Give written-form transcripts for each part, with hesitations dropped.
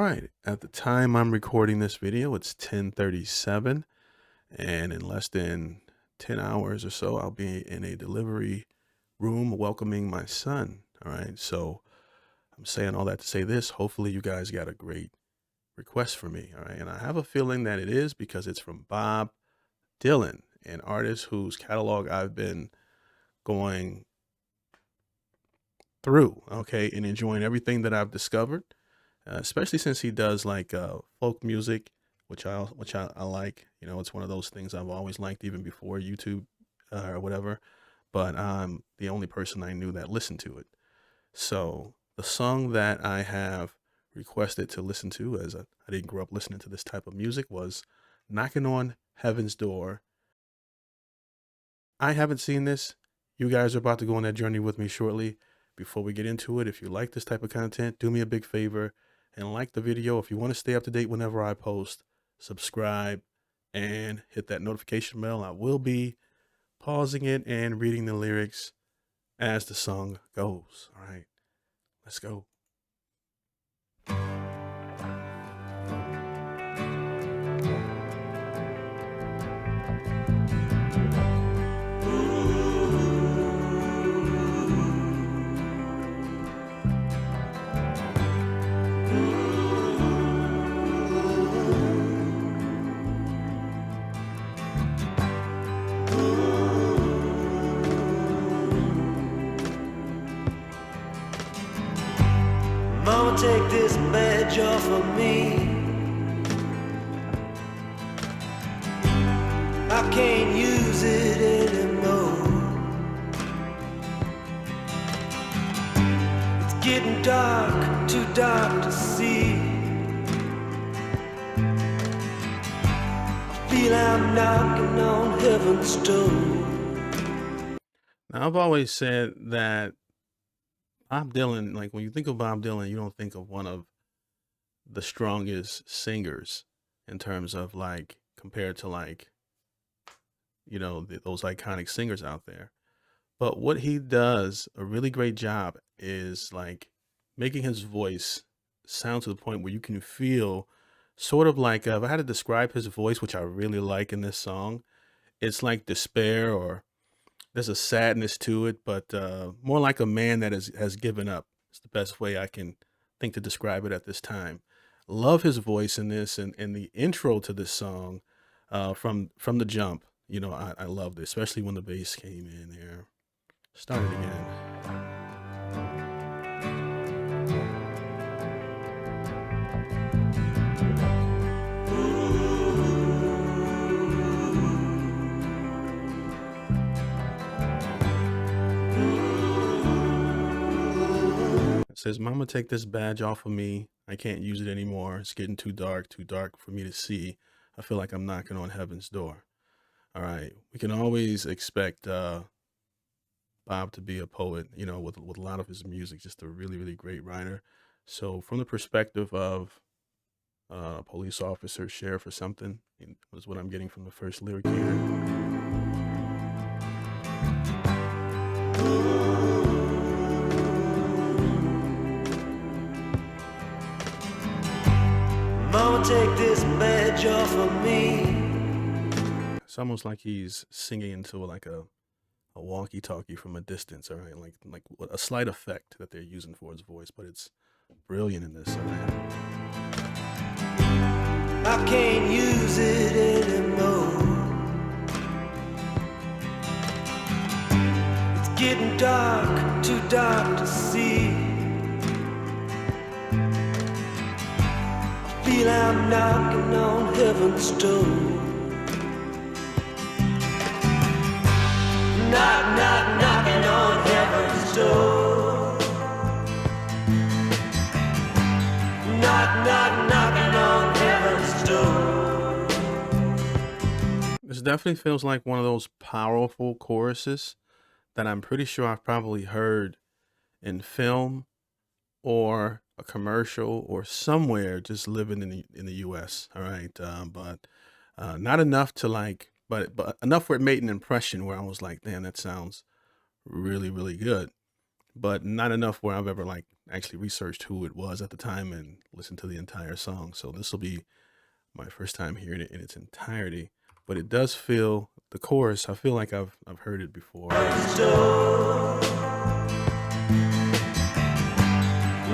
right. At the time I'm recording this video, it's 10:37, and in less than 10 hours or so, I'll be in a delivery room welcoming my son. All right. So I'm saying all that to say this. Hopefully, you guys got a great request for me. All right. And I have a feeling that it is because it's from Bob Dylan, an artist whose catalog I've been going through, okay, and enjoying everything that I've discovered, especially since he does like folk music, which I like. You know, it's one of those things I've always liked even before YouTube or whatever. But I'm the only person I knew that listened to it. So the song that I have requested to listen to, as I didn't grow up listening to this type of music, was "Knocking on Heaven's Door." I haven't seen this. You guys are about to go on that journey with me shortly. Before we get into it, if you like this type of content, do me a big favor and like the video. If you want to stay up to date whenever I post, subscribe and hit that notification bell. I will be pausing it and reading the lyrics as the song goes. All right, let's go. Mama, take this badge off of me. I can't use it anymore. It's getting dark, too dark to see. I feel I'm knocking on heaven's door. Now, I've always said that Bob Dylan, like when you think of Bob Dylan, you don't think of one of the strongest singers in terms of like compared to like, those iconic singers out there. But what he does a really great job is like making his voice sound to the point where you can feel sort of like if I had to describe his voice, which I really like in this song, it's like despair or there's a sadness to it, but more like a man that has given up. It's the best way I can think to describe it at this time. Love his voice in this and the intro to this song from the jump. I loved it, especially when the bass came in there. Start it again. It says, "Mama, take this badge off of me. I can't use it anymore. It's getting too dark for me to see. I feel like I'm knocking on heaven's door." All right. We can always expect Bob to be a poet, with a lot of his music, just a really, really great writer. So from the perspective of a police officer, sheriff or something, is what I'm getting from the first lyric here. Mama, take this badge off of me. It's almost like he's singing into like a walkie-talkie from a distance, all right? Like a slight effect that they're using for his voice, but it's brilliant in this, all right? I can't use it anymore. It's getting dark, too dark to see. I feel I'm knocking on heaven's door. Knock, knock, knocking on heaven's door. Knock, knock, knocking on heaven's door. This definitely feels like one of those powerful choruses that I'm pretty sure I've probably heard in film or a commercial or somewhere just living in the US. All right. But not enough to like, but enough where it made an impression where I was like, damn, that sounds really, really good. But not enough where I've ever like actually researched who it was at the time and listened to the entire song. So this will be my first time hearing it in its entirety. But it does feel the chorus. I feel like I've heard it before.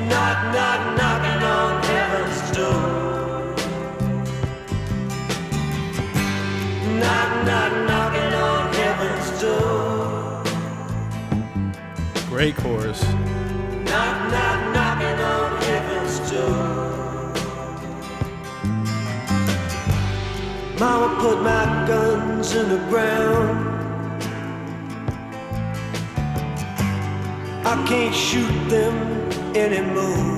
Knock, knock, knocking on heaven's door. Knock, knock, knocking on heaven's door. Great chorus. Knock, knock, knocking on heaven's door. Mama put my guns in the ground. I can't shoot them anymore.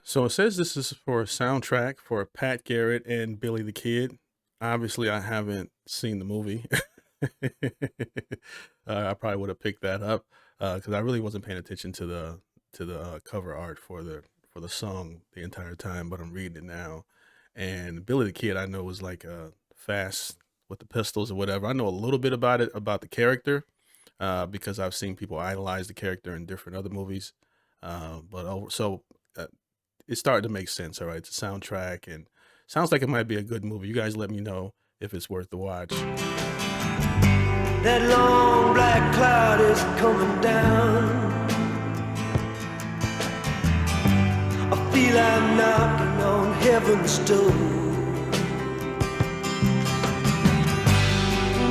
So it says this is for a soundtrack for Pat Garrett and Billy the Kid. Obviously, I haven't seen the movie. I probably would have picked that up because I really wasn't paying attention to the cover art for the song the entire time. But I'm reading it now, and Billy the Kid I know was like fast with the pistols or whatever. I know a little bit about it about the character because I've seen people idolize the character in different other movies. Uh, it started to make sense. All right, it's a soundtrack and sounds like it might be a good movie. You guys let me know if it's worth the watch. That long black cloud is coming down. I feel I'm knocking on heaven's door.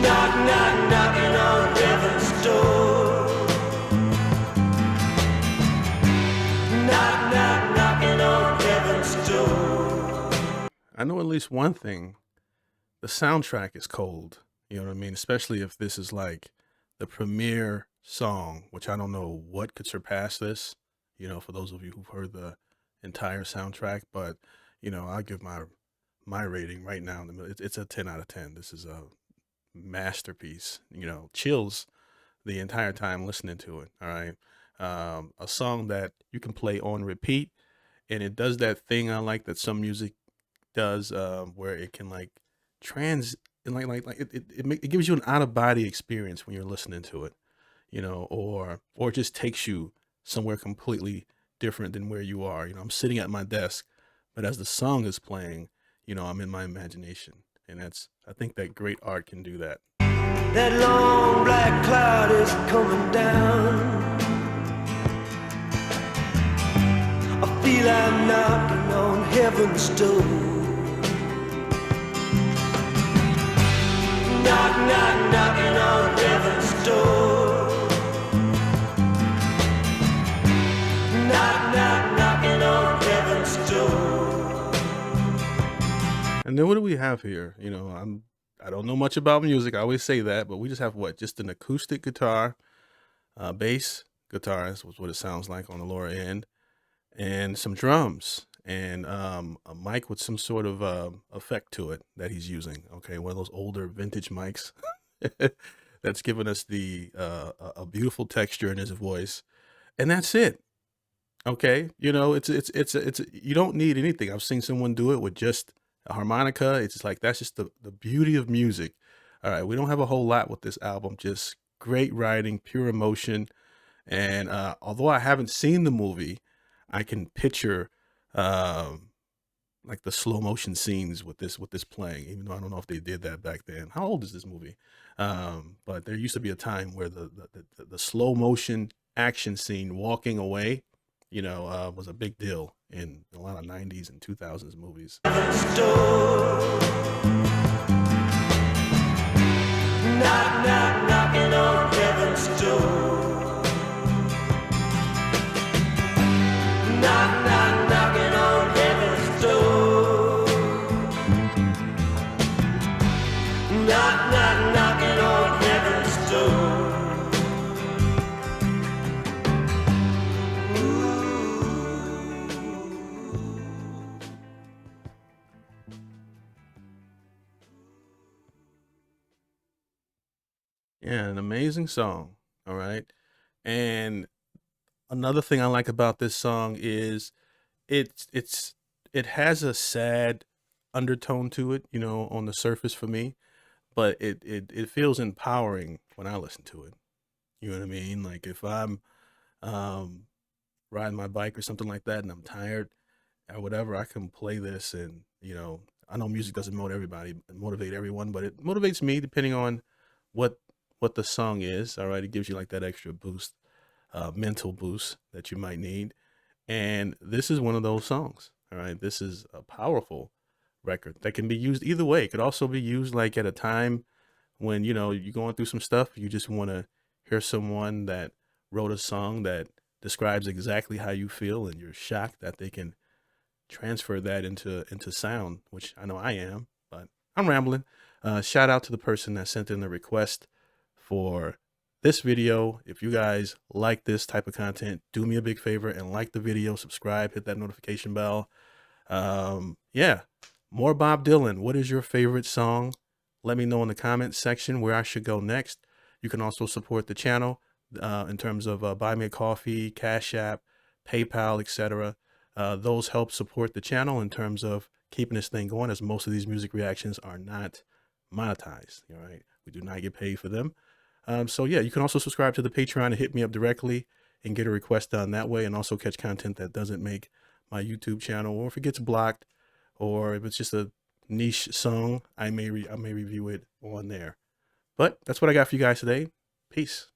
Knock, knock, knocking on heaven's door. Knock, knock, knocking on heaven's door. I know at least one thing: the soundtrack is cold. You know what I mean? Especially if this is like the premiere song, which I don't know what could surpass this. You know, for those of you who've heard the entire soundtrack, but I'll give my rating right now. It's a 10 out of 10. This is a masterpiece. Chills the entire time listening to it. All right, a song that you can play on repeat, and it does that thing I like that some music does, where it can like trans and it gives you an out of body experience when you're listening to it, or it just takes you somewhere completely different than where you are. I'm sitting at my desk, but as the song is playing, I'm in my imagination, and I think that great art can do that. That long black cloud is coming down. I feel I'm knocking on heaven's door. Knock, knock, knocking on heaven's door. Knock, knock, knocking on heaven's door. And then what do we have here? I don't know much about music. I always say that, but we just have what? Just an acoustic guitar, bass guitar is what it sounds like on the lower end, and some drums, and a mic with some sort of effect to it that he's using. Okay, one of those older vintage mics that's giving us a beautiful texture in his voice, and that's it. Okay, you don't need anything. I've seen someone do it with just a harmonica. It's just like that's just the beauty of music. All right, we don't have a whole lot with this album. Just great writing, pure emotion, and although I haven't seen the movie, I can picture um, like the slow motion scenes with this playing. Even though I don't know if they did that back then. How old is this movie? But there used to be a time where the slow motion action scene walking away, was a big deal in a lot of 90s and 2000s movies. Heaven's door. Knock, knock, knocking on heaven's door. Knock, knock, knocking on heaven's door. Knock, knock, knocking on heaven's door. Yeah, an amazing song. All right. And another thing I like about this song is it's it has a sad undertone to it, on the surface for me, but it feels empowering when I listen to it. You know what I mean? Like if I'm riding my bike or something like that and I'm tired or whatever, I can play this and, I know music doesn't motivate everyone, but it motivates me depending on what what the song is. All right, it gives you like that extra boost, mental boost that you might need. And this is one of those songs. All right, this is a powerful record that can be used either way. It could also be used like at a time when you're going through some stuff. You just want to hear someone that wrote a song that describes exactly how you feel, and you're shocked that they can transfer that into sound, which I know I am. But I'm rambling. Shout out to the person that sent in the request for this video. If you guys like this type of content, do me a big favor and like the video, subscribe, hit that notification bell. Yeah, more Bob Dylan. What is your favorite song? Let me know in the comments section where I should go next. You can also support the channel in terms of buy me a coffee, Cash App, PayPal, etc. Those help support the channel in terms of keeping this thing going, as most of these music reactions are not monetized. All right, we do not get paid for them. So yeah, you can also subscribe to the Patreon and hit me up directly and get a request done that way, and also catch content that doesn't make my YouTube channel, or if it gets blocked, or if it's just a niche song, I may review it on there. But that's what I got for you guys today. Peace.